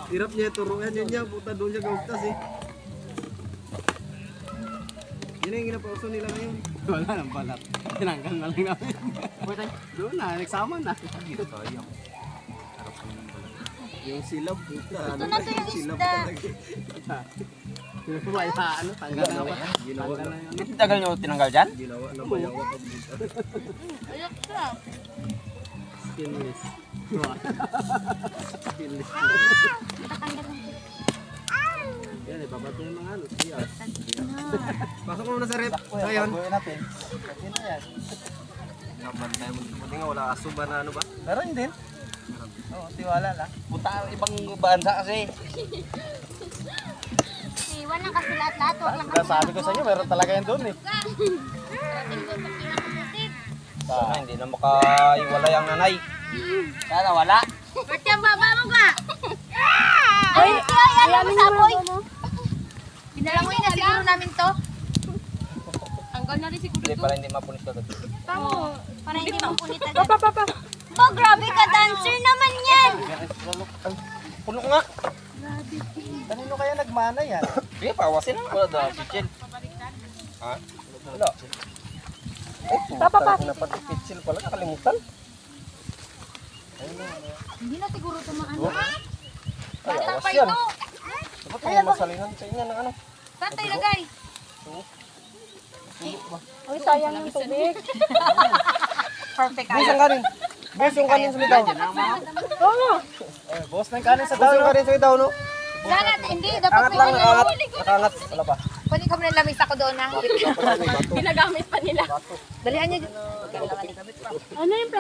Hirap niya turuan yun niya, puta doon niya gawagtas eh. Yun yung ginapauso nila ngayon. Wala nang balat. Tinanggal na lang namin. Doon na, nagsama na. Yung silab, puta. Ito na to yung Silab isda. talaga. Wala, ano, tanggal na ba? Ginawa na yun. Hindi tagal nyo tinanggal dyan? Ginawa na bayawa pa dito. Ayok siya. Skinless. Skinless. Tatanggal ng tip. Yan eh, babato yung mga ano. Siya. Pasok mo muna sa rep. Ngayon. natin. Okay na yan. Naman tayo buti nga wala aso ba na ano ba? Meron din. Oo, tiwala lang. Punta ibang bansa kasi. Iwan lang kasi lahat-lahat. Huwag lang kasi Sabi ko sa inyo, meron talaga yan doon eh. Parating doon pag pinakapatid. Sana hindi na makaiwala yung nanay. Sana wala. Ba't yung baba mo ka? Ay, yan mo sa apoy. Binalangoy na siguro namin to. Hanggang na rin siguro Hindi to. para hindi mapunis ka doon. Tamo. Para hindi mapunit agad. Ba, grabe ka dancer naman yan. Puno nga. Kanino kaya nagmana yan? Sige, pawasin lang. Wala daw, pitchil. Ha? Wala. Ay, puta, napati pitchil pala, nakalimutan. Hindi na siguro ito maano. Ay, Bata awas pa yan. ito. Dapat may masalihan sa inyo ng ano. Tatay lagay. Ay, sayang yung tubig. Perfect Boss, ang kanin. Boss, yung kanin sa bitaw. Oo. Boss, na yung kanin sa daw. Boss, yung kanin sa bitaw, no? Sana, hindi. Dapat Angat may lang, ano. angat. Nakangat. Wala pa. Pwede ka muna lamis ako doon ha. Ginagamit pa nila. Dalihan niyo. Ano yung